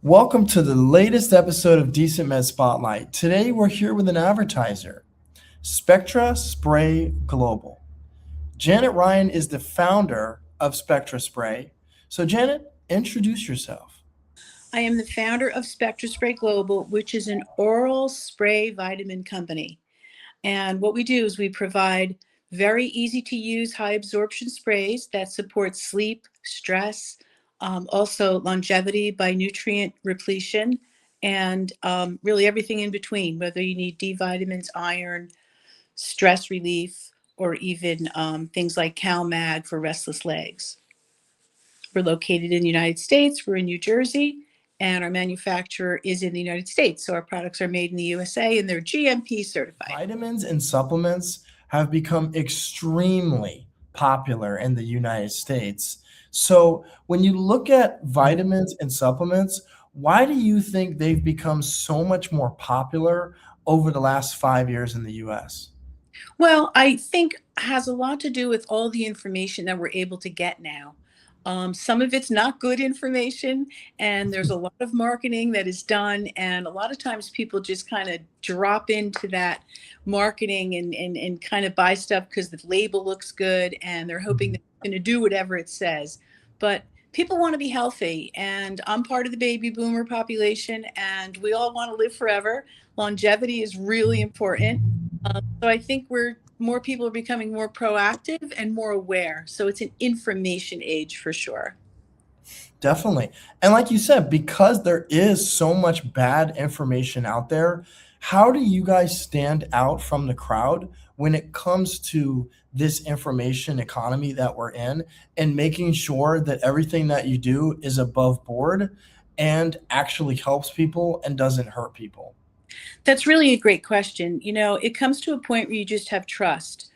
Welcome to the latest episode of DecentMed Spotlight. Today we're here with an advertiser, Spectra Spray Global. Janet Ryan is the founder of Spectra Spray. So Janet, introduce yourself. I am the founder of Spectra Spray Global, which is an oral spray vitamin company. And what we do is we provide very easy to use high absorption sprays that support sleep, stress, also longevity by nutrient repletion, and really everything in between, whether you need D vitamins, iron, stress relief, or even things like CalMag for restless legs. We're located in the United States. We're in New Jersey, and our manufacturer is in the United States. So our products are made in the USA and they're GMP certified. Vitamins and supplements have become extremely popular in the United States. So when you look at vitamins and supplements, why do you think they've become so much more popular over the last 5 years in the US? Well, I think has a lot to do with all the information that we're able to get now. Some of it's not good information, and there's a lot of marketing that is done, and a lot of times people just kind of drop into that marketing and kind of buy stuff because the label looks good, and they're hoping that it's going to do whatever it says. But people want to be healthy, and I'm part of the baby boomer population, and we all want to live forever. Longevity is really important. So I think more people are becoming more proactive and more aware. So it's an information age for sure. Definitely. And like you said, because there is so much bad information out there, how do you guys stand out from the crowd when it comes to this information economy that we're in and making sure that everything that you do is above board and actually helps people and doesn't hurt people? That's really a great question. It comes to a point where you just have trust.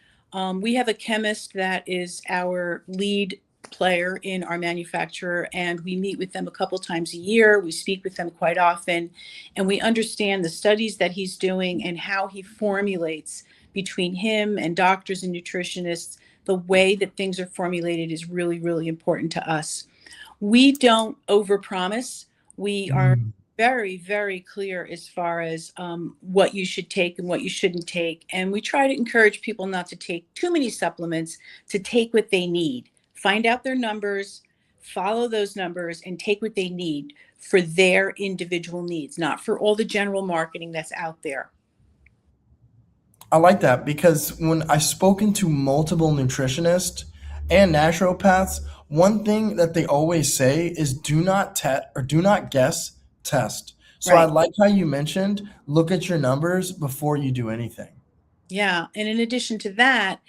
We have a chemist that is our lead player in our manufacturer, and we meet with them a couple times a year. We speak with them quite often, and we understand the studies that he's doing and how he formulates between him and doctors and nutritionists. The way that things are formulated is really, really important to us. We don't overpromise. We are Mm. very, very clear as far as what you should take and what you shouldn't take. And we try to encourage people not to take too many supplements, to take what they need, find out their numbers, follow those numbers, and take what they need for their individual needs, not for all the general marketing that's out there. I like that because when I've spoken to multiple nutritionists and naturopaths, one thing that they always say is do not do not guess, test. So I Right. like how you mentioned look at your numbers before you do anything. Yeah. And in addition to that,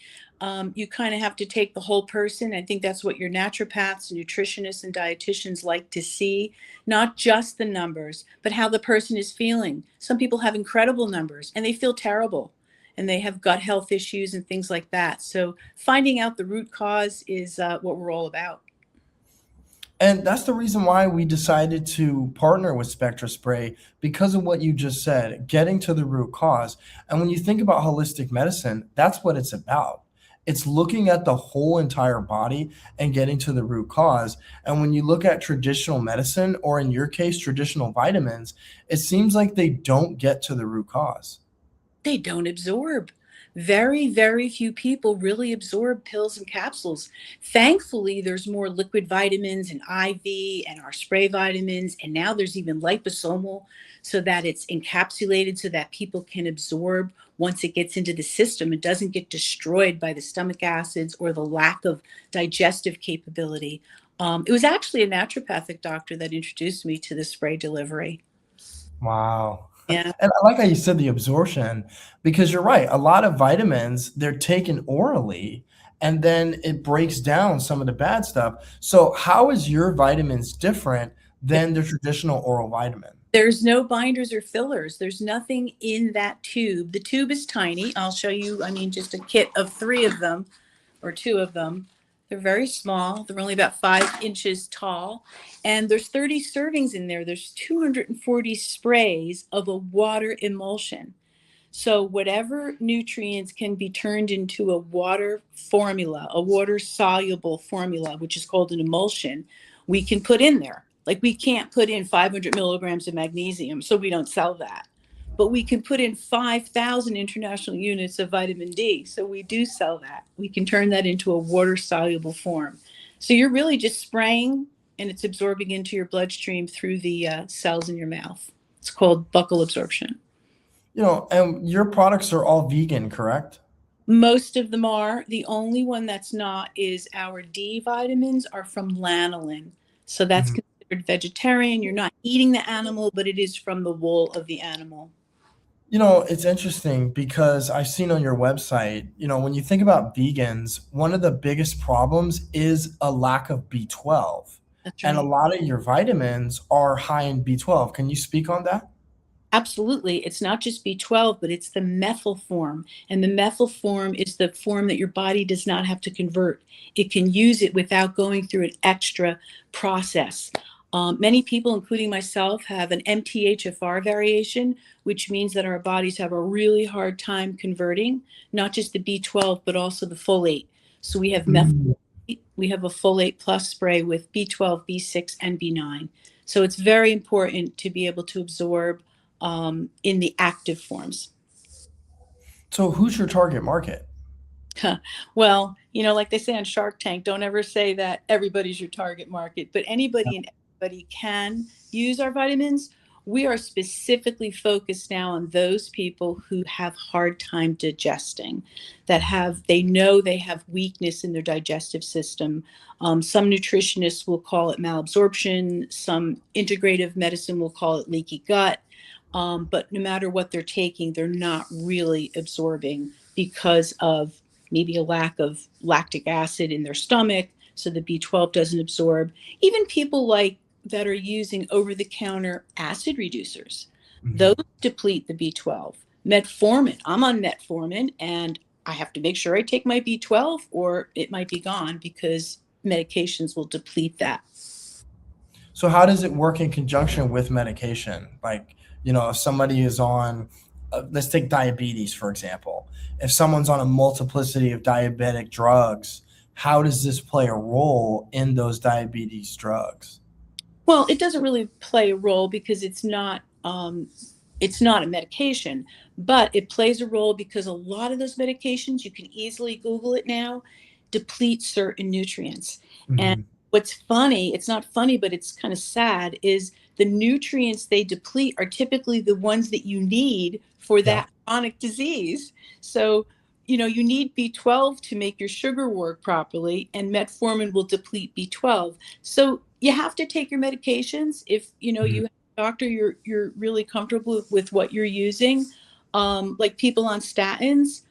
you kind of have to take the whole person. I think that's what your naturopaths, nutritionists, and dietitians like to see, not just the numbers, but how the person is feeling. Some people have incredible numbers and they feel terrible and they have gut health issues and things like that. So finding out the root cause is what we're all about. And that's the reason why we decided to partner with Spectra Spray because of what you just said, getting to the root cause. And when you think about holistic medicine, that's what it's about. It's looking at the whole entire body and getting to the root cause. And when you look at traditional medicine, or in your case, traditional vitamins, it seems like they don't get to the root cause. They don't absorb. Very, very few people really absorb pills and capsules. Thankfully, there's more liquid vitamins and IV and our spray vitamins, and now there's even liposomal so that it's encapsulated so that people can absorb once it gets into the system. It doesn't get destroyed by the stomach acids or the lack of digestive capability. It was actually a naturopathic doctor that introduced me to the spray delivery. Wow. Yeah. And I like how you said the absorption because you're right. A lot of vitamins, they're taken orally and then it breaks down some of the bad stuff. So, how is your vitamins different than the traditional oral vitamin? There's no binders or fillers. There's nothing in that tube. The tube is tiny. I'll show you, just a kit of three of them or two of them. They're very small. They're only about 5 inches tall. And there's 30 servings in there. There's 240 sprays of a water emulsion. So whatever nutrients can be turned into a water formula, a water soluble formula, which is called an emulsion, we can put in there. Like we can't put in 500 milligrams of magnesium, so we don't sell that. But we can put in 5,000 international units of vitamin D, so we do sell that. We can turn that into a water soluble form. So you're really just spraying and it's absorbing into your bloodstream through the cells in your mouth. It's called buccal absorption. And your products are all vegan, correct? Most of them are. The only one that's not is our D vitamins are from lanolin. So that's Mhm. considered vegetarian. You're not eating the animal, but it is from the wool of the animal. It's interesting because I've seen on your website, when you think about vegans, one of the biggest problems is a lack of B12. That's And a right. lot of your vitamins are high in B12. Can you speak on that? Absolutely. It's not just B12, but it's the methyl form. And the methyl form is the form that your body does not have to convert. It can use it without going through an extra process. Many people, including myself, have an MTHFR variation, which means that our bodies have a really hard time converting not just the B12, but also the folate. So we have methyl. Mm. We have a folate plus spray with B12, B6, and B9. So it's very important to be able to absorb in the active forms. So who's your target market? Well, like they say on Shark Tank, don't ever say that everybody's your target market, but anybody and everybody can use our vitamins. We are specifically focused now on those people who have hard time digesting, they know they have weakness in their digestive system. Some nutritionists will call it malabsorption. Some integrative medicine will call it leaky gut. But no matter what they're taking, they're not really absorbing because of maybe a lack of lactic acid in their stomach, so the B12 doesn't absorb. Even people like that are using over the counter acid reducers, those Mhm. deplete the B12. Metformin, I'm on metformin and I have to make sure I take my B12 or it might be gone because medications will deplete that. So how does it work in conjunction with medication? Like, if somebody is on, let's take diabetes, for example. If someone's on a multiplicity of diabetic drugs, how does this play a role in those diabetes drugs? Well, it doesn't really play a role because it's not a medication, but it plays a role because a lot of those medications, you can easily Google it now, deplete certain nutrients. And Mhm. what's funny, it's not funny, but it's kind of sad, is the nutrients they deplete are typically the ones that you need for Yeah. that chronic disease. So, you need B12 to make your sugar work properly, and metformin will deplete B12. So you have to take your medications if Mhm. you have a doctor you're really comfortable with what you're using. Like people on statins,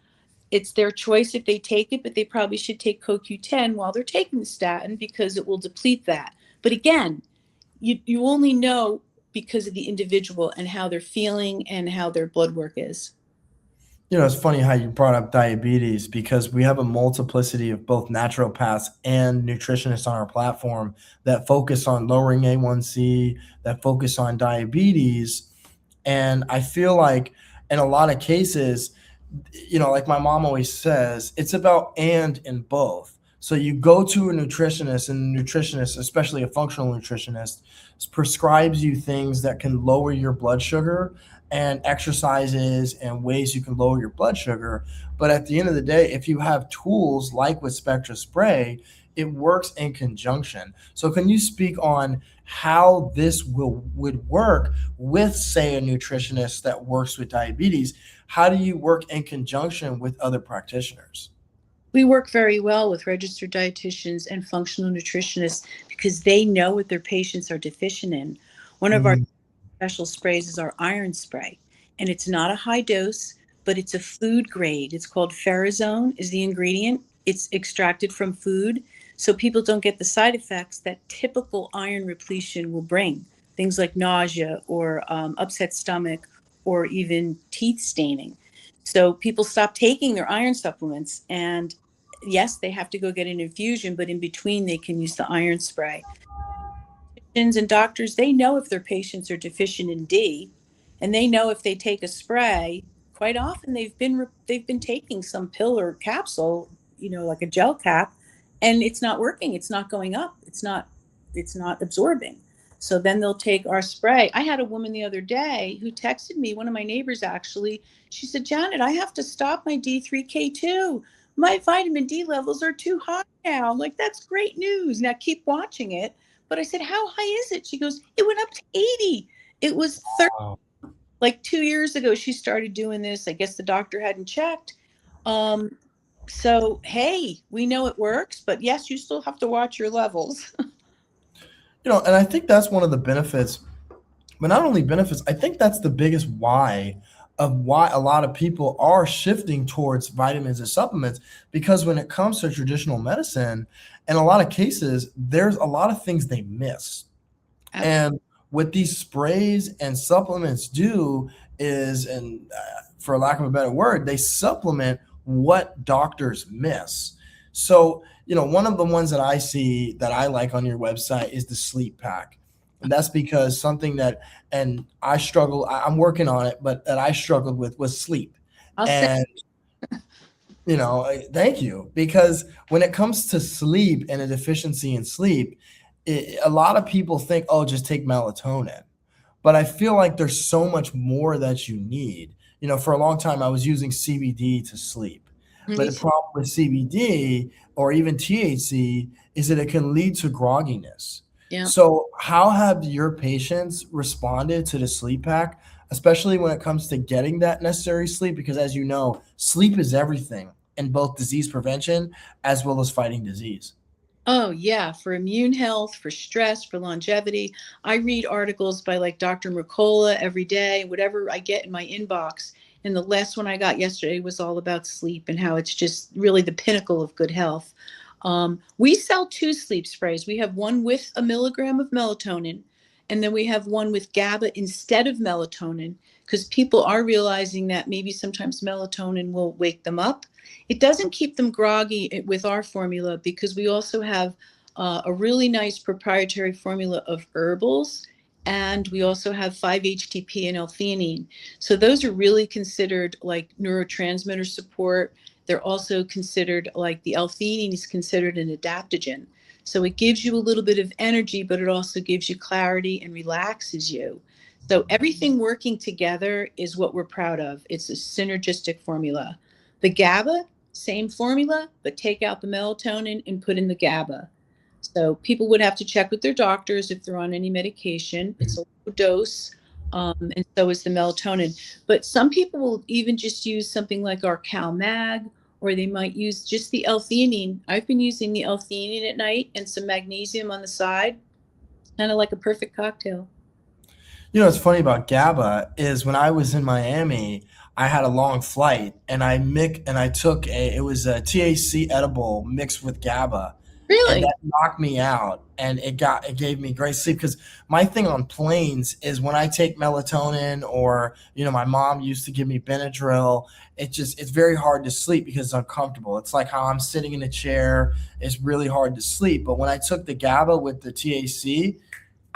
it's their choice if they take it, but they probably should take CoQ10 while they're taking the statin because it will deplete that. But again, you only know because of the individual and how they're feeling and how their blood work is. It's funny how you brought up diabetes because we have a multiplicity of both naturopaths and nutritionists on our platform that focus on lowering A1C, that focus on diabetes. And I feel like in a lot of cases, like my mom always says, it's about and in both. So you go to a nutritionist, and the nutritionist, especially a functional nutritionist, prescribes you things that can lower your blood sugar and exercises and ways you can lower your blood sugar. But at the end of the day, if you have tools like with Spectra Spray, it works in conjunction. So can you speak on how this would work with, say, a nutritionist that works with diabetes? How do you work in conjunction with other practitioners? We work very well with registered dietitians and functional nutritionists because they know what their patients are deficient in. One of our Mm. special sprays is our iron spray, and it's not a high dose, but it's a food grade. It's called ferrazone is the ingredient. It's extracted from food, so people don't get the side effects that typical iron repletion will bring. Things like nausea or upset stomach or even teeth staining. So people stop taking their iron supplements, and yes, they have to go get an infusion, but in between they can use the iron spray. Physicians and doctors, they know if their patients are deficient in D, and they know if they take a spray. Quite often, they've been taking some pill or capsule, like a gel cap, and it's not working. It's not going up. It's not absorbing. So then they'll take our spray. I had a woman the other day who texted me, one of my neighbors actually. She said, Janet, I have to stop my D3K2. My vitamin D levels are too high now. I'm like, that's great news. Now keep watching it. But I said, how high is it? She goes, it went up to 80. It was 30. Wow. Like 2 years ago, she started doing this. I guess the doctor hadn't checked. Um, so, hey, we know it works, but yes, you still have to watch your levels. And I think that's one of the benefits, but not only benefits, I think that's the biggest why of why a lot of people are shifting towards vitamins and supplements, because when it comes to traditional medicine, in a lot of cases, there's a lot of things they miss. And what these sprays and supplements do is, and for lack of a better word, they supplement what doctors miss. So, one of the ones that I see that I like on your website is the sleep pack. And that's because something that, and I struggle, I'm working on it, but that I struggled with was sleep. I'll say, And thank you. Because when it comes to sleep and a deficiency in sleep, a lot of people think, oh, just take melatonin. But I feel like there's so much more that you need. For a long time, I was using CBD to sleep. But me the too. problem with CBD or even THC is that it can lead to grogginess. Yeah. So, how have your patients responded to the sleep pack, especially when it comes to getting that necessary sleep? Because as you know, sleep is everything in both disease prevention as well as fighting disease. Oh, yeah, for immune health, for stress, for longevity. I read articles by like Dr. Mercola every day, whatever I get in my inbox. And the last one I got yesterday was all about sleep and how it's just really the pinnacle of good health. We sell two sleep sprays. We have one with a milligram of melatonin, and then we have one with GABA instead of melatonin, because people are realizing that maybe sometimes melatonin will wake them up. It doesn't keep them groggy with our formula, because we also have a really nice proprietary formula of herbals, and we also have 5-HTP and L-theanine. So those are really considered like neurotransmitter support. They're also considered, like, the L-theanine is considered an adaptogen. So it gives you a little bit of energy, but it also gives you clarity and relaxes you. So everything working together is what we're proud of. It's a synergistic formula. The GABA, same formula, but take out the melatonin and put in the GABA. So people would have to check with their doctors if they're on any medication. It's a low dose, and so is the melatonin. But some people will even just use something like our CalMag, or they might use just the L-theanine. I've been using the L-theanine at night and some magnesium on the side, kind of like a perfect cocktail. What's funny about GABA is when I was in Miami, I had a long flight and I took it was a THC edible mixed with GABA, and Really? that knocked me out, and it gave me great sleep. Because my thing on planes is when I take melatonin, or my mom used to give me Benadryl, it's very hard to sleep because it's uncomfortable. It's like how I'm sitting in a chair, it's really hard to sleep. But when I took the GABA with the THC,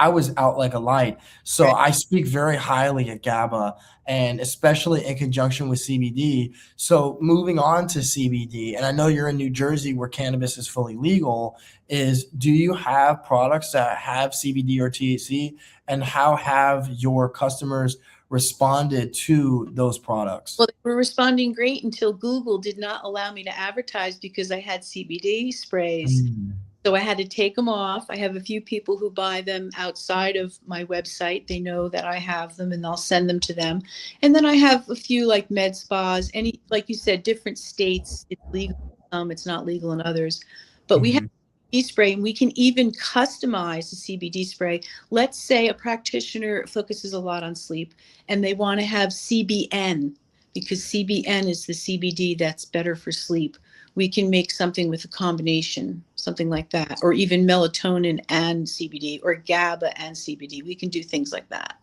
I was out like a light. So Right. I speak very highly of GABA, and especially in conjunction with CBD. So moving on to CBD, and I know you're in New Jersey where cannabis is fully legal, is do you have products that have CBD or THC, and how have your customers responded to those products? Well, they were responding great until Google did not allow me to advertise because I had CBD sprays. Mm. So I had to take them off. I have a few people who buy them outside of my website. They know that I have them and I'll send them to them. And then I have a few like med spas, any, like you said, different states. It's legal in some, it's not legal in others. But we have Mhm. CBD spray, and we can even customize the CBD spray. Let's say a practitioner focuses a lot on sleep and they want to have CBN, because CBN is the CBD that's better for sleep. We can make something with a combination, something like that, or even melatonin and CBD, or GABA and CBD. We can do things like that.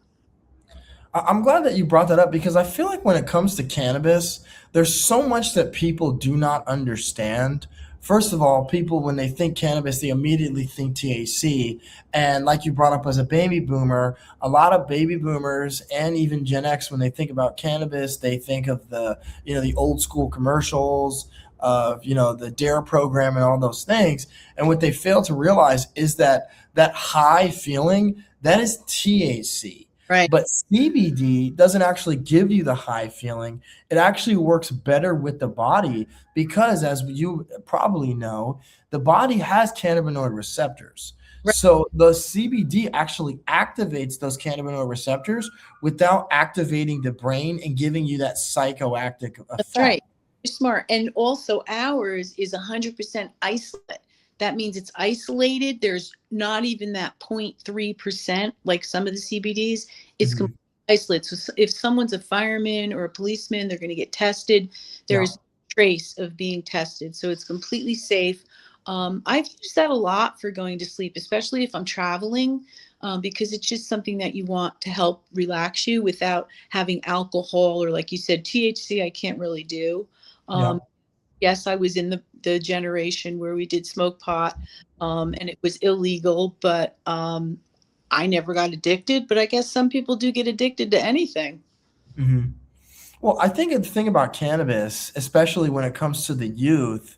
I'm glad that you brought that up, because I feel like when it comes to cannabis, there's so much that people do not understand. First of all, people, when they think cannabis, they immediately think THC. And like you brought up, as a baby boomer, a lot of baby boomers and even Gen X, when they think about cannabis, they think of the old school commercials, of, the DARE program and all those things. And what they fail to realize is that that high feeling, that is THC. Right. But CBD doesn't actually give you the high feeling. It actually works better with the body because, as you probably know, the body has cannabinoid receptors. Right. So the CBD actually activates those cannabinoid receptors without activating the brain and giving you that psychoactive That's effect. right. You're smart. And also ours is 100% isolate. That means it's isolated. There's not even that 0.3% like some of the CBDs. It's Mhm. completely isolated. So if someone's a fireman or a policeman, they're going to get tested. There Yeah. is no trace of being tested. So it's completely safe. I've used that a lot for going to sleep, especially if I'm traveling, because it's just something that you want to help relax you without having alcohol or, like you said, THC. I can't really do. Yeah. Um, yes, I was in the generation where we did smoke pot, and it was illegal, but I never got addicted. But I guess some people do get addicted to anything. Mhm. Well, I think the thing about cannabis, especially when it comes to the youth,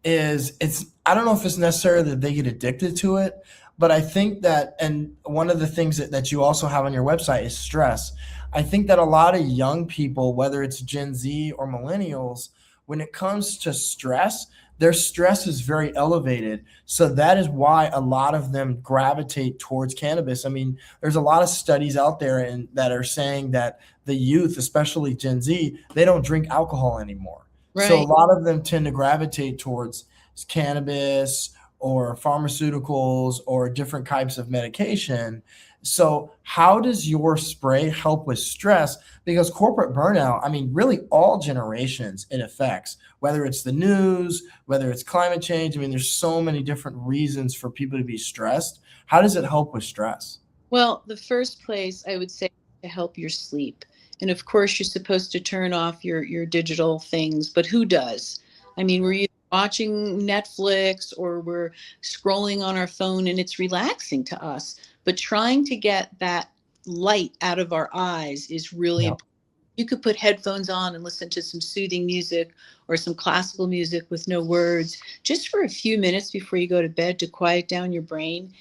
is it's I don't know if it's necessarily that they get addicted to it, but I think that, and one of the things that you also have on your website is stress. I think that a lot of young people, whether it's Gen Z or millennials, when it comes to stress, their stress is very elevated. So that is why a lot of them gravitate towards cannabis. I mean, there's a lot of studies out there and that are saying that the youth, especially Gen Z, they don't drink alcohol anymore. So a Right. lot of them tend to gravitate towards cannabis or pharmaceuticals or different types of medication. So how does your spray help with stress? Because corporate burnout, I mean, really all generations it affects, whether it's the news, whether it's climate change. I mean, there's so many different reasons for people to be stressed. How does it help with stress? Well, the first place I would say to help your sleep. And of course, you're supposed to turn off your digital things, but who does? I mean, we're either watching Netflix or we're scrolling on our phone and it's relaxing to us. But trying to get that light out of our eyes is really Yeah. important. You could put headphones on and listen to some soothing music or some classical music with no words just for a few minutes before you go to bed to quiet down your brain.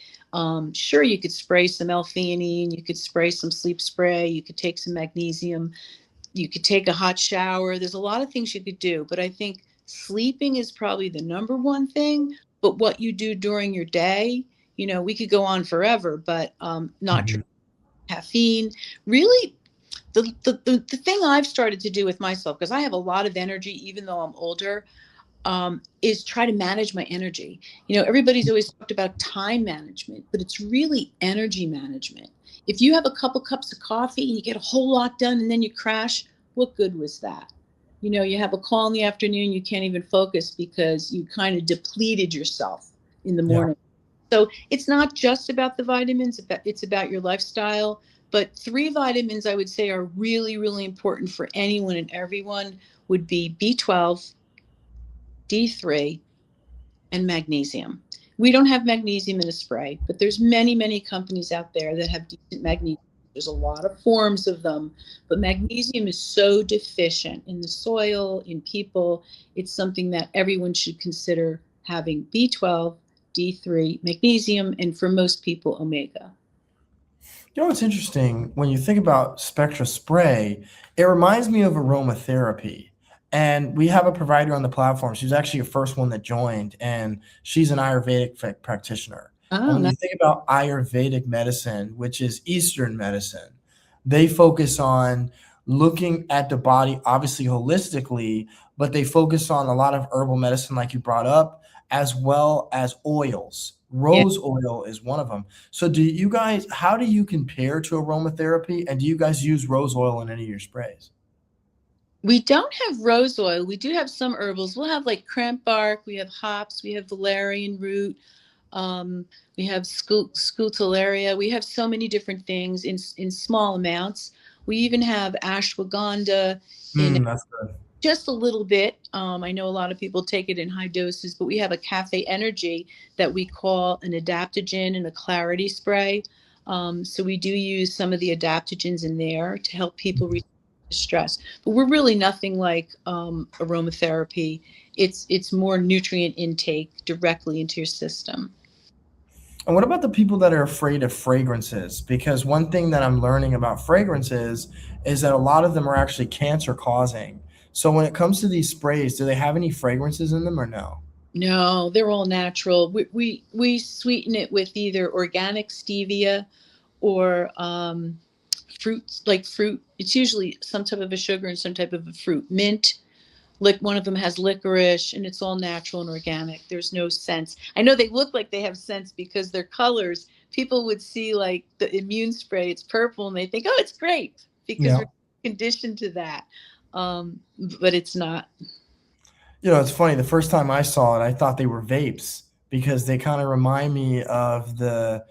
Sure, you could spray some L-theanine, you could spray some sleep spray, you could take some magnesium, you could take a hot shower. There's a lot of things you could do, but I think sleeping is probably the number one thing. But what you do during your day, we could go on forever, but not Mhm. drink caffeine. Really, the thing I've started to do with myself, because I have a lot of energy, even though I'm older, is try to manage my energy. Everybody's always talked about time management, but it's really energy management. If you have a couple cups of coffee and you get a whole lot done and then you crash, what good was that? You have a call in the afternoon, you can't even focus because you kind of depleted yourself in the Yeah. morning. So it's not just about the vitamins, it's about your lifestyle. But three vitamins I would say are really, really important for anyone and everyone would be B12, D3, and magnesium. We don't have magnesium in a spray, but there's many, many companies out there that have decent magnesium. There's a lot of forms of them, but magnesium is so deficient in the soil, in people. It's something that everyone should consider having B12, D3, magnesium, and for most people, omega. It's interesting when you think about Spectra spray, it reminds me of aromatherapy. And we have a provider on the platform. She's actually the first one that joined, and she's an Ayurvedic practitioner. And Oh, when no. you think about Ayurvedic medicine, which is Eastern medicine, they focus on looking at the body, obviously holistically, but they focus on a lot of herbal medicine, like you brought up, as well as oils. Yeah. Rose oil is one of them. So how do you compare to aromatherapy, and do you guys use rose oil in any of your sprays? We don't have rose oil. We do have some herbals. We'll have like cramp bark, we have hops, we have valerian root, um, we have scutellaria. We have so many different things in small amounts. We even have ashwagandha in That's good. just a little bit. I know a lot of people take it in high doses, but we have a cafe energy that we call an adaptogen and a clarity spray. So we do use some of the adaptogens in there to help people. stress. But we're really nothing like aromatherapy. It's more nutrient intake directly into your system. And what about the people that are afraid of fragrances? Because one thing that I'm learning about fragrances is that a lot of them are actually cancer causing. So when it comes to these sprays, do they have any fragrances in them or no? No, they're all natural. We sweeten it with either organic stevia or fruits, like fruit. It's usually some type of a sugar and some type of a fruit. Mint, like one of them has licorice, and it's all natural and organic. There's no scents. I know they look like they have scents because they're colors. People would see like the immune spray, it's purple, and they think, oh, it's grape because Yeah. we're conditioned to that. Um, but it's not. It's funny. The first time I saw it, I thought they were vapes because they kind of remind me of well,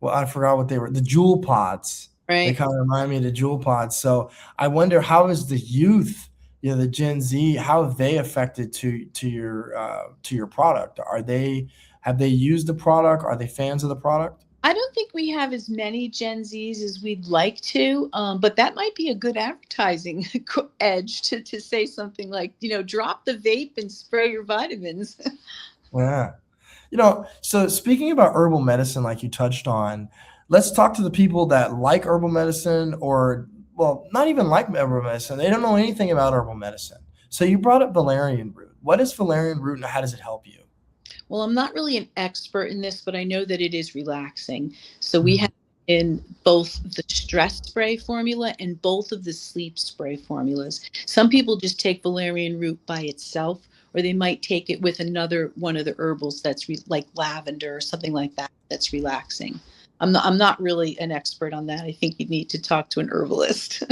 I forgot what they were, the jewel pods. They Right. kind of remind me of the jewel pods. So I wonder how is the youth, the Gen Z, how have they affected to your product? Have they used the product? Are they fans of the product? I don't think we have as many Gen Zs as we'd like to, but that might be a good advertising edge to say something like, drop the vape and spray your vitamins. Yeah. So speaking about herbal medicine, like you touched on, let's talk to the people that like herbal medicine or, well, not even like herbal medicine. They don't know anything about herbal medicine. So you brought up valerian root. What is valerian root and how does it help you? Well, I'm not really an expert in this, but I know that it is relaxing. So we Mhm. have in both the stress spray formula and both of the sleep spray formulas. Some people just take valerian root by itself, or they might take it with another one of the herbals that's like lavender or something like that that's relaxing. I'm not really an expert on that. I think you need to talk to an herbalist.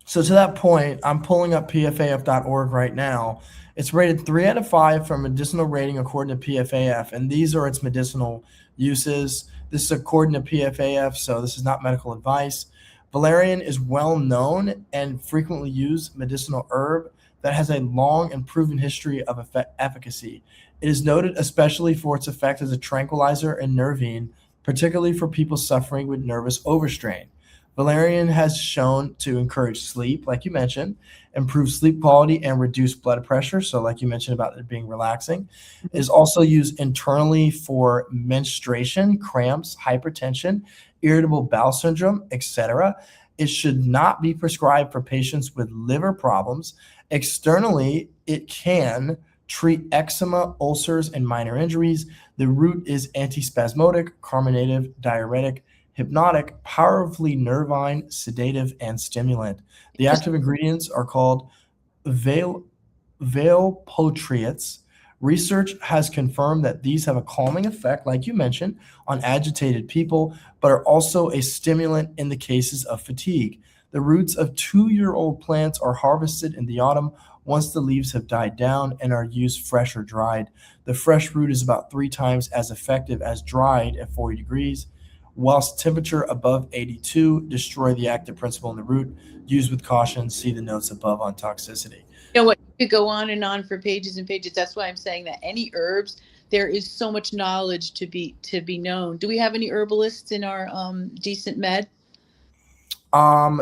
So to that point, I'm pulling up pfaf.org right now. It's rated 3 out of 5 for medicinal rating according to PFAF, and these are its medicinal uses. This is according to PFAF, so this is not medical advice. Valerian is well known and frequently used medicinal herb that has a long and proven history of efficacy. It is noted especially for its effect as a tranquilizer and nervine, particularly for people suffering with nervous overstrain. Valerian has shown to encourage sleep, like you mentioned, improve sleep quality, and reduce blood pressure. So, like you mentioned about it being relaxing, it is also used internally for menstruation, cramps, hypertension, irritable bowel syndrome, etc. It should not be prescribed for patients with liver problems. Externally, it can treat eczema, ulcers, and minor injuries. The root is antispasmodic, carminative, diuretic, hypnotic, powerfully nervine, sedative, and stimulant. The active ingredients are called val- valproates. Research has confirmed that these have a calming effect, like you mentioned, on agitated people, but are also a stimulant in the cases of fatigue. The roots of 2-year-old plants are harvested in the autumn once the leaves have died down and are used fresh or dried. The fresh root is about 3 times as effective as dried at 40 degrees. Whilst temperature above 82 destroy the active principle in the root. Use with caution. See the notes above on toxicity. You know what? You could go on and on for pages and pages. That's why I'm saying that any herbs, there is so much knowledge to be known. Do we have any herbalists in our decent med?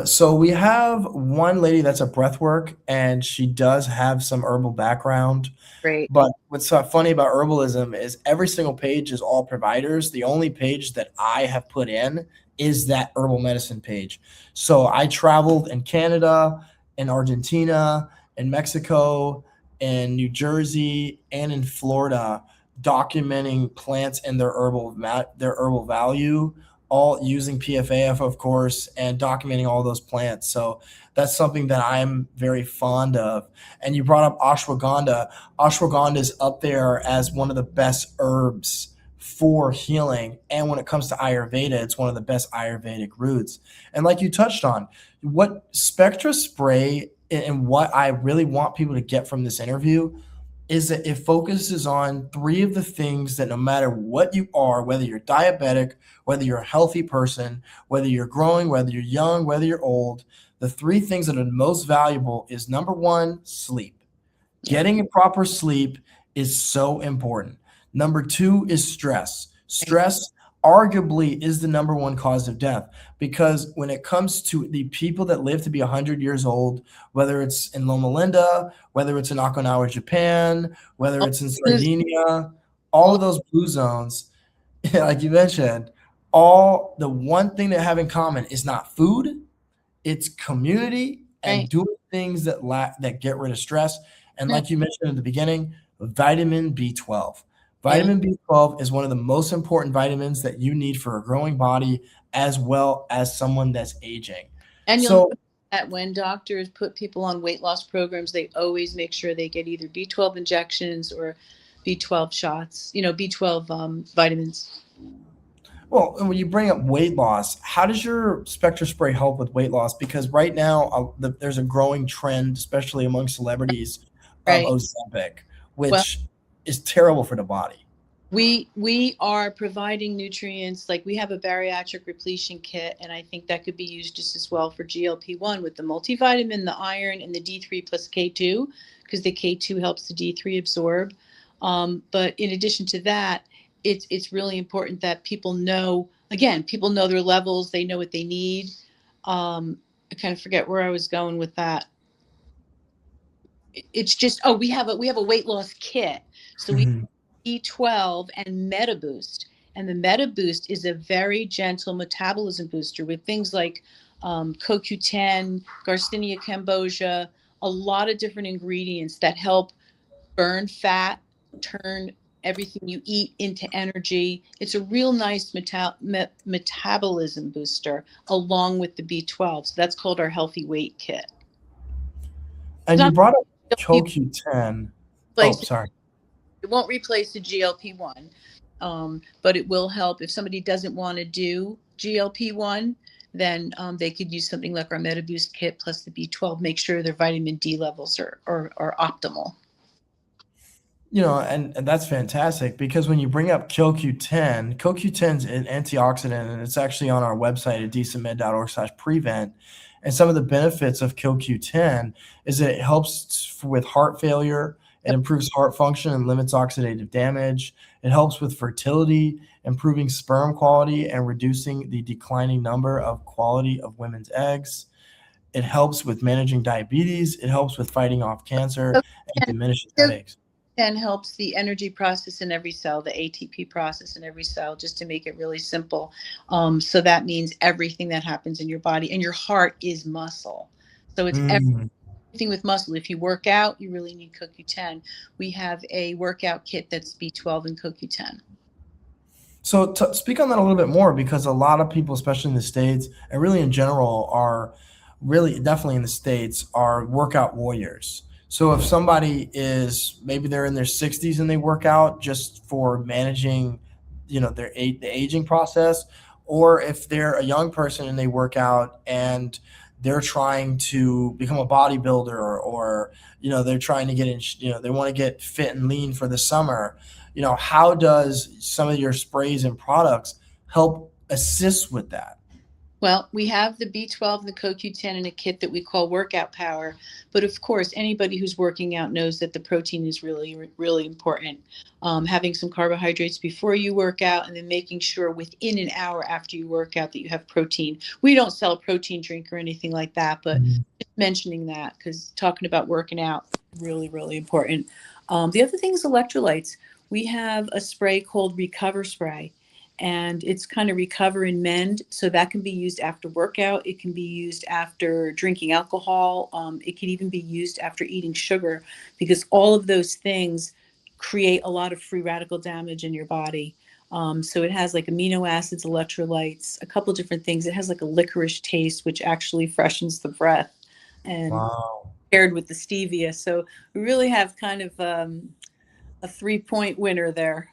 So we have one lady that's a breath work, and she does have some herbal background. Great. But what's so funny about herbalism is every single page is all providers. The only page that I have put in is that herbal medicine page. So I traveled in Canada, in Argentina, in Mexico, in New Jersey, and in Florida, documenting plants and their herbal value, all using PFAF, of course, and documenting all those plants. So that's something that I'm very fond of. And you brought up ashwagandha. Ashwagandha is up there as one of the best herbs for healing. And when it comes to Ayurveda, it's one of the best Ayurvedic roots. And like you touched on, what Spectra spray and what I really want people to get from this interview is that it focuses on 3 of the things that no matter what you are, whether you're diabetic, whether you're a healthy person, whether you're growing, whether you're young, whether you're old, the 3 things that are most valuable is number one, sleep. Yeah. Getting a proper sleep is so important. Number 2 is stress. Right. Stress arguably is the number one cause of death, because when it comes to the people that live to be 100 years old, whether it's in Loma Linda, whether it's in Okinawa, Japan, whether All it's in those- Sardinia, all of all- those blue zones, like you mentioned, all the one thing they have in common is not food, it's community and right, doing things that get rid of stress. And right. like you mentioned in the beginning, vitamin B12. Yeah. Vitamin B12 is one of the most important vitamins that you need for a growing body as well as someone that's aging. And you'll So, notice that when doctors put people on weight loss programs, they always make sure they get either B12 injections or B12 shots, B12 vitamins. well, and when you bring up weight loss, how does your Spectra spray help with weight loss? Because right now, there's a growing trend, especially among celebrities, of Right. Ozempic, Well, which is terrible for the body. we are providing nutrients, like we have a bariatric repletion kit, and I think that could be used just as well for GLP-1 with the multivitamin, the iron, and the D3 plus K2, because the K2 helps the D3 absorb. But in addition to that, it's really important that people know, again, people know their levels, they know what they need. I kind of forget where I was going with that. It's just, oh, we have a weight loss kit. So we B12 and MetaBoost. And the MetaBoost is a very gentle metabolism booster with things like CoQ10, Garcinia cambogia, a lot of different ingredients that help burn fat, turn everything you eat into energy. It's a real nice metabolism booster along with the B12. So that's called our healthy weight kit. It's And you not brought up GLP CoQ10. Oh, replace sorry. it won't replace the GLP-1, but it will help if somebody doesn't want to do GLP-1. Then they could use something like our MetaBoost kit plus the B12. Make sure their vitamin D levels are optimal. And that's fantastic because when you bring up CoQ10 is an antioxidant, and it's actually on our website at decentmed.org/prevent. And some of the benefits of CoQ10 is that it helps with heart failure, it Yep. improves heart function and limits oxidative damage. It helps with fertility, improving sperm quality and reducing the declining number of quality of women's eggs. It helps with managing diabetes. It helps with fighting off cancer and diminishes So headaches. and helps the energy process in every cell, the ATP process in every cell, just to make it really simple. So that means everything that happens in your body, and your heart is muscle. So it's Mm. everything with muscle. If you work out, you really need CoQ10. We have a workout kit that's B12 and CoQ10. So speak on that a little bit more because a lot of people, especially in the States and really in general, are really definitely in the States are workout warriors. So if somebody is maybe they're in their 60s and they work out just for managing, the aging process, or if they're a young person and they work out and they're trying to become a bodybuilder or they're trying to get in, they want to get fit and lean for the summer. How does some of your sprays and products help assist with that? Well, we have the B12 and the CoQ10 in a kit that we call Workout Power. But of course, anybody who's working out knows that the protein is really, really important. Having some carbohydrates before you work out and then making sure within an hour after you work out that you have protein. We don't sell a protein drink or anything like that, but Mhm. just mentioning that because talking about working out, really, really important. The other thing is electrolytes. We have a spray called Recover Spray, and it's kind of recover and mend. So that can be used after workout. It can be used after drinking alcohol. It can even be used after eating sugar, because all of those things create a lot of free radical damage in your body. So it has like amino acids, electrolytes, a couple different things. It has like a licorice taste, which actually freshens the breath, and Wow. paired with the stevia. So we really have kind of a 3-point winner there.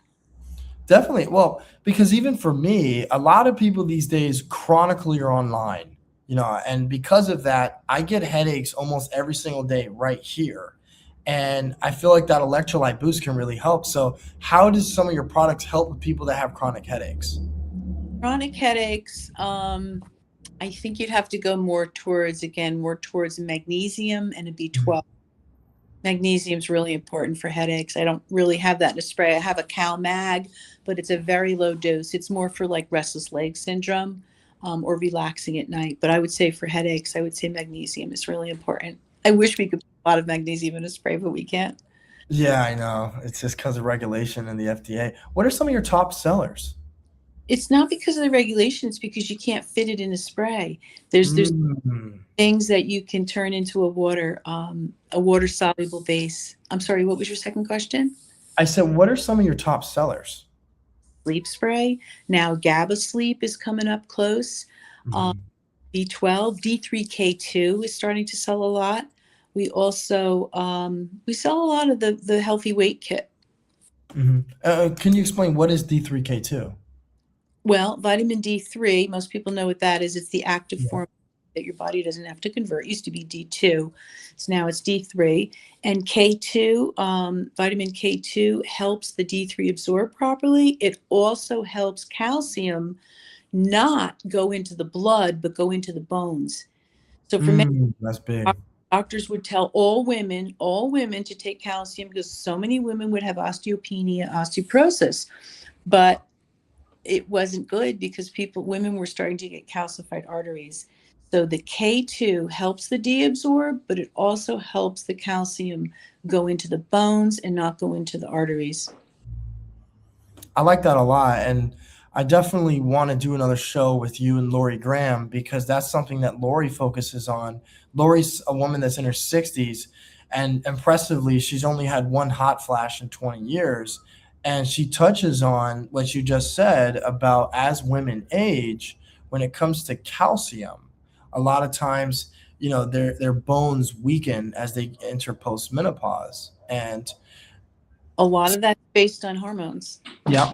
Definitely. Well, because even for me, a lot of people these days chronically are online, and because of that, I get headaches almost every single day right here. And I feel like that electrolyte boost can really help. So, how does some of your products help with people that have chronic headaches? Chronic headaches, I think you'd have to go more towards magnesium and a B12. Magnesium is really important for headaches. I don't really have that in a spray. I have a Cal Mag, but it's a very low dose. It's more for like restless leg syndrome, or relaxing at night. But I would say for headaches, I would say magnesium is really important. I wish we could put a lot of magnesium in a spray, but we can't. Yeah, I know. It's just because of regulation and the FDA. What are some of your top sellers? It's not because of the regulations, because you can't fit it in a spray. There's Mm. things that you can turn into a water soluble base. I'm sorry, what was your second question? I said, what are some of your top sellers? Sleep spray. Now GABA sleep is coming up close. Um, Mhm. B12, D3K2 is starting to sell a lot. We also we sell a lot of the healthy weight kit. Mhm. Can you explain what is D3K2? Well, vitamin D3, most people know what that is. It's the active Yeah. form that your body doesn't have to convert. It used to be D2, so now it's D3. And K2, vitamin K2 helps the D3 absorb properly. It also helps calcium not go into the blood, but go into the bones. So for many That's big. doctors would tell all women to take calcium because so many women would have osteopenia, osteoporosis. But it wasn't good because women were starting to get calcified arteries. So the K2 helps the deabsorb, but it also helps the calcium go into the bones and not go into the arteries. I like that a lot, and I definitely want to do another show with you and Lori Graham because that's something that Lori focuses on. Lori's a woman that's in her 60s, and impressively, she's only had one hot flash in 20 years. And she touches on what you just said about as women age, when it comes to calcium, a lot of times, their bones weaken as they enter postmenopause. And A lot of that's based on hormones. yeah,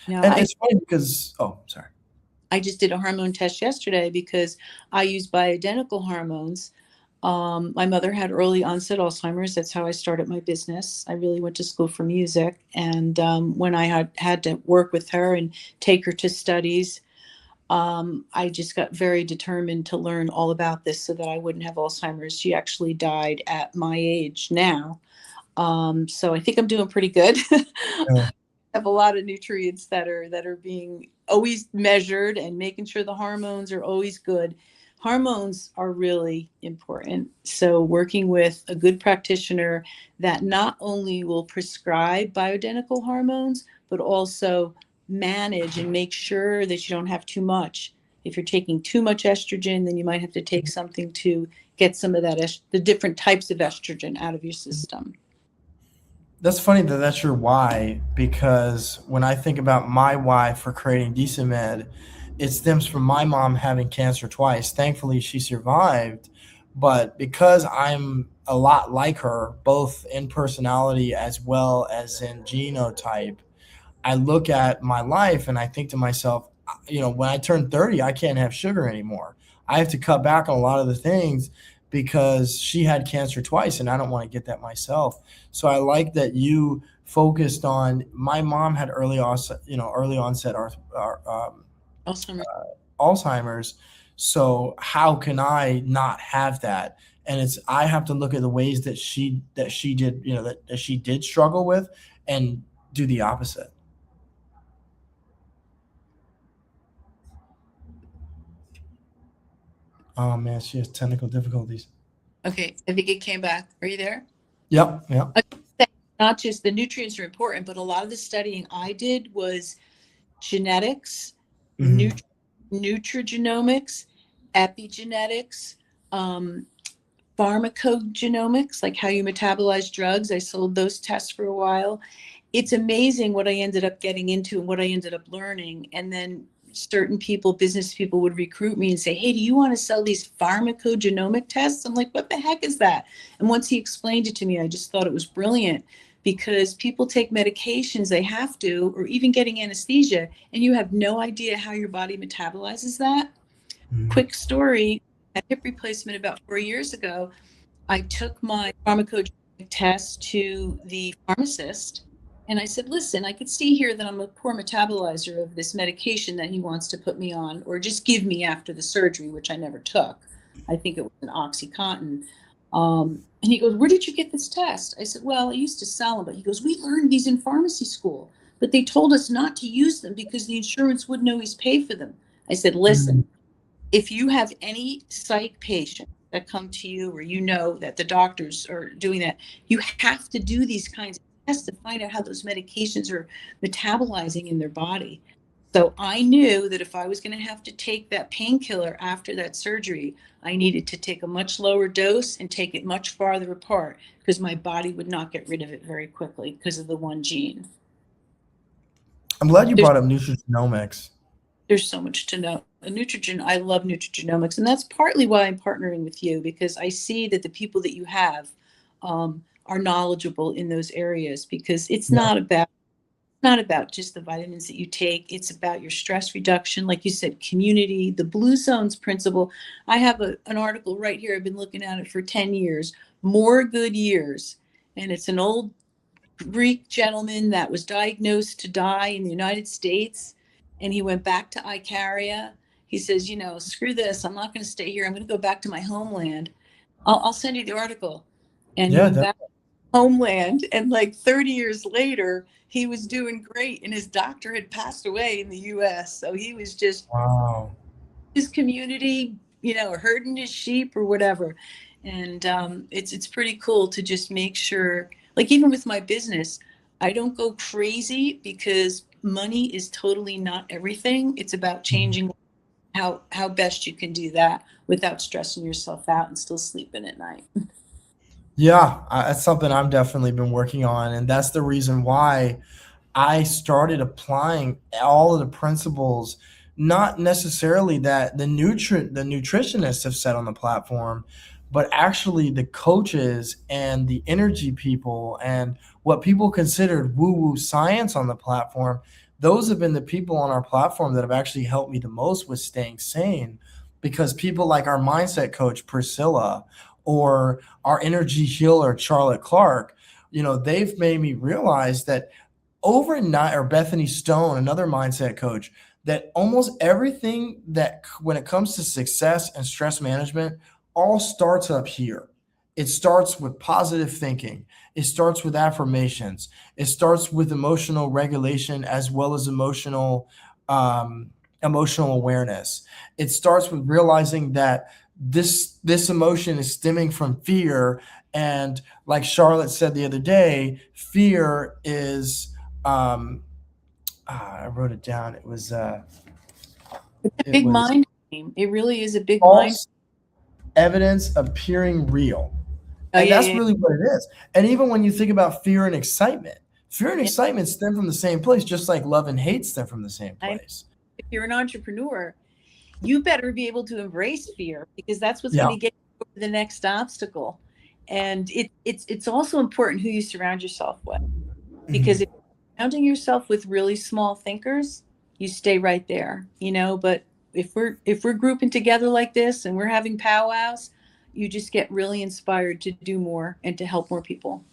Now, and it's funny because sorry. I just did a hormone test yesterday because I use bioidentical hormones. My mother had early onset Alzheimer's. That's how I started my business. I really went to school for music. And when I had to work with her and take her to studies, I just got very determined to learn all about this so that I wouldn't have Alzheimer's. She actually died at my age now. So I think I'm doing pretty good. Have a lot of nutrients that are being always measured and making sure the hormones are always good. Hormones are really important. So working with a good practitioner that not only will prescribe bioidentical hormones, but also manage and make sure that you don't have too much. If you're taking too much estrogen, then you might have to take something to get some of that the different types of estrogen out of your system. That's funny that that's your why because when I think about my why for creating DecentMed, it stems from my mom having cancer twice. Thankfully, she survived, but because I'm a lot like her, both in personality as well as in genotype, I look at my life and I think to myself, when I turn 30, I can't have sugar anymore. I have to cut back on a lot of the things because she had cancer twice and I don't want to get that myself. So I like that you focused on my mom had early onset Alzheimer's. Alzheimer's. So how can I not have that? And it's I have to look at the ways that she did, that she did struggle with and do the opposite. Oh man, she has technical difficulties. Okay, I think it came back. Are you there? Yep, yep. Not just the nutrients are important, but a lot of the studying I did was genetics, Hmm. nut- nutrigenomics, epigenetics, um, pharmacogenomics, like how you metabolize drugs. I sold those tests for a while. It's amazing what I ended up getting into and what I ended up learning. And then certain people, business people, would recruit me and say, "Hey, do you want to sell these pharmacogenomic tests?" I'm like, "What the heck is that?" And once he explained it to me, I just thought it was brilliant because people take medications they have to, or even getting anesthesia, and you have no idea how your body metabolizes that. Hmm. Quick story: a hip replacement about 4 years ago. I took my pharmacogenetic test to the pharmacist and I said, "Listen, I could see here that I'm a poor metabolizer of this medication that he wants to put me on or just give me after the surgery," which I never took. I think it was an Oxycontin. And he goes, "Where did you get this test?" I said, "Well, I used to sell them." But he goes, "We learned these in pharmacy school, but they told us not to use them because the insurance wouldn't always pay for them." I said, "Listen, Mm. if you have any psych patients that come to you, or you know that the doctors are doing that, you have to do these kinds of tests to find out how those medications are metabolizing in their body." So I knew that if I was going to have to take that painkiller after that surgery, I needed to take a much lower dose and take it much farther apart, because my body would not get rid of it very quickly because of the one gene. I'm glad you There's brought up nutrigenomics. there's so much to know. I love nutrigenomics, and that's partly why I'm partnering with you, because I see that the people that you have are knowledgeable in those areas, because Yeah. not about just the vitamins that you take. It's about your stress reduction, like you said, community, the blue zones principle. I have an article right here. I've been looking at it for 10 years, more good years. And it's an old Greek gentleman that was diagnosed to die in the United States. And he went back to Icaria. He says, screw this. I'm not going to stay here. I'm going to go back to my homeland. I'll send you the article. And he Yeah. went back homeland, and like 30 years later he was doing great, and his doctor had passed away in the US, so he was just Wow. his community, herding his sheep or whatever. And it's pretty cool to just make sure, like, even with my business, I don't go crazy, because money is totally not everything. It's about Mhm. changing how best you can do that without stressing yourself out and still sleeping at night. Yeah, that's something I've definitely been working on, and that's the reason why I started applying all of the principles, not necessarily that the nutritionists have said on the platform, but actually the coaches and the energy people and what people considered woo-woo science on the platform. Those have been the people on our platform that have actually helped me the most with staying sane, because people like our mindset coach Priscilla, or our energy healer Charlotte Clark, they've made me realize that overnight, or Bethany Stone, another mindset coach, that almost everything that when it comes to success and stress management all starts up here. It starts with positive thinking. It starts with affirmations. It starts with emotional regulation as well as um, emotional awareness. It starts with realizing that this emotion is stemming from fear, and like Charlotte said the other day, fear is I wrote it down. It Big was mind game. It really is a big mind. false evidence appearing real. Oh, And yeah, that's yeah, really what it is. And even when you think about fear and yeah. excitement stem from the same place, just like love and hate stem from the same I place. If you're an entrepreneur, you better be able to embrace fear, because that's what's going Yeah. to get you over the next obstacle. And it's also important who you surround yourself with, because Mhm. if you're surrounding yourself with really small thinkers, you stay right there, But if we're grouping together like this and we're having powwows, you just get really inspired to do more and to help more people.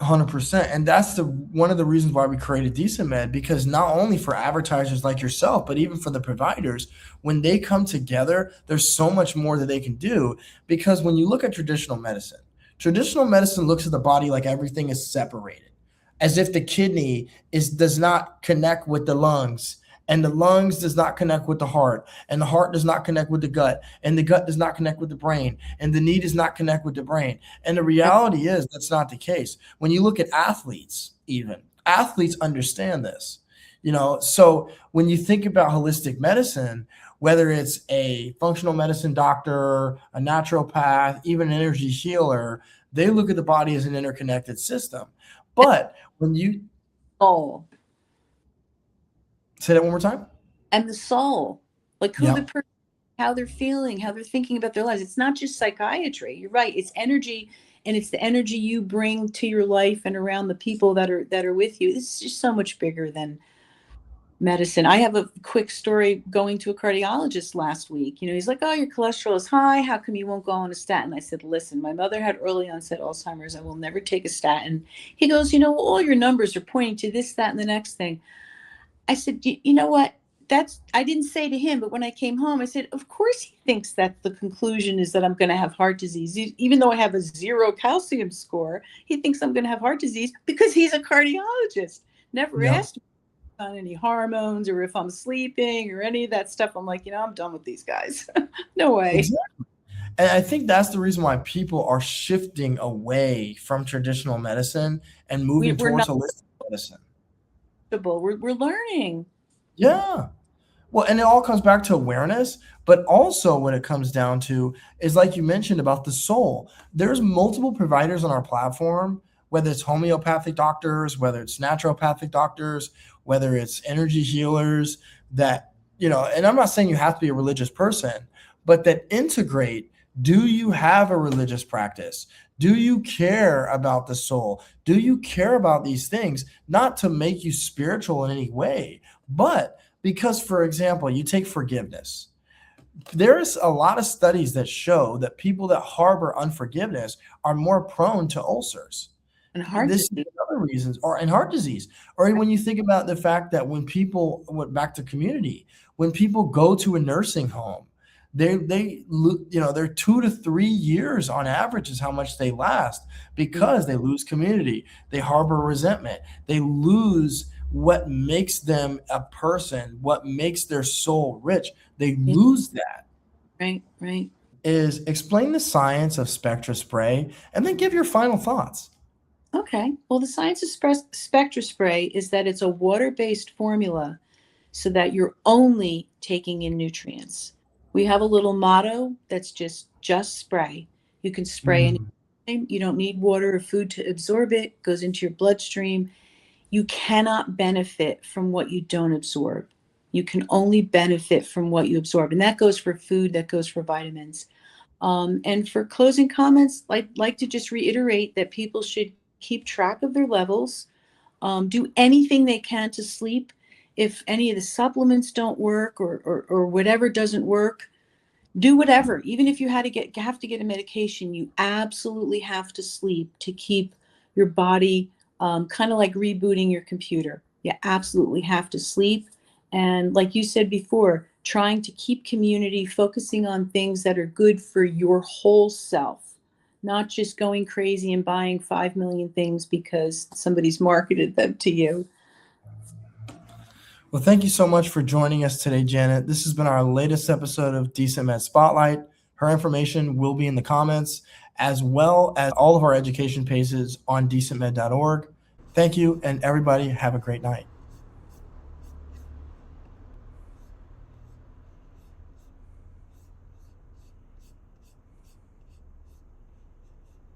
100%. And that's the one of the reasons why we created DecentMed, because not only for advertisers like yourself, but even for the providers, when they come together, there's so much more that they can do. Because when you look at traditional medicine looks at the body like everything is separated, as if the kidney does not connect with the lungs, and the lungs does not connect with the heart, and the heart does not connect with the gut, and the gut does not connect with the brain, and the knee does not connect with the brain. And the reality is that's not the case. When you look at athletes, even athletes understand this. So when you think about holistic medicine, whether it's a functional medicine doctor, a naturopath, even an energy healer, they look at the body as an interconnected system. But when you Soul. say that one more time, And the soul, like who the yeah, person, how they're feeling, how they're thinking about their lives. It's not just psychiatry. You're right. It's energy, and it's the energy you bring to your life and around the people that are with you. It's just so much bigger than medicine. I have a quick story going to a cardiologist last week. He's like, "Oh, your cholesterol is high. How come you won't go on a statin?" I said, "Listen, my mother had early onset Alzheimer's. I will never take a statin." He goes, "All your numbers are pointing to this, that, and the next thing." I said, "You know what? I didn't say to him, but when I came home, I said, of course he thinks that the conclusion is that I'm going to have heart disease. Even though I have a 0 calcium score, he thinks I'm going to have heart disease because he's a cardiologist. Never Yeah, asked me on any hormones or if I'm sleeping or any of that stuff. I'm like, I'm done with these guys. No way. exactly. And I think that's the reason why people are shifting away from traditional medicine and moving We're towards not holistic medicine. comfortable. We're learning. Yeah. Well, and it all comes back to awareness, but also what it comes down to is like you mentioned about the soul. There's multiple providers on our platform, whether it's homeopathic doctors, whether it's naturopathic doctors, whether it's energy healers that, and I'm not saying you have to be a religious person, but that integrate. Do you have a religious practice? Do you care about the soul? Do you care about these things? Not to make you spiritual in any way, but because, for example, you take forgiveness. There's a lot of studies that show that people that harbor unforgiveness are more prone to ulcers. And heart This is disease. other reasons, or in heart disease, or when you think about the fact that when people went back to community, when people go to a nursing home, they're 2 to 3 years on average is how much they last because they lose community, they harbor resentment, they lose what makes them a person, what makes their soul rich. They lose that. Right, right. Is explain the science of Spectra spray and then give your final thoughts. Okay. Well, the science of Spectra spray is that it's a water-based formula so that you're only taking in nutrients. We have a little motto that's just spray. You can spray Mm. anytime. You don't need water or food to absorb it. It goes into your bloodstream. You cannot benefit from what you don't absorb. You can only benefit from what you absorb. And that goes for food, that goes for vitamins. And for closing comments, I'd like to just reiterate that people should keep track of their levels, do anything they can to sleep. If any of the supplements don't work or whatever doesn't work, do whatever. Even if you have to get a medication, you absolutely have to sleep to keep your body kind of like rebooting your computer. You absolutely have to sleep. And like you said before, trying to keep community, focusing on things that are good for your whole self, not just going crazy and buying 5 million things because somebody's marketed them to you. Well, thank you so much for joining us today, Janet. This has been our latest episode of DecentMed Spotlight. Her information will be in the comments, as well as all of our education pages on decentmed.org. Thank you, and everybody have a great night.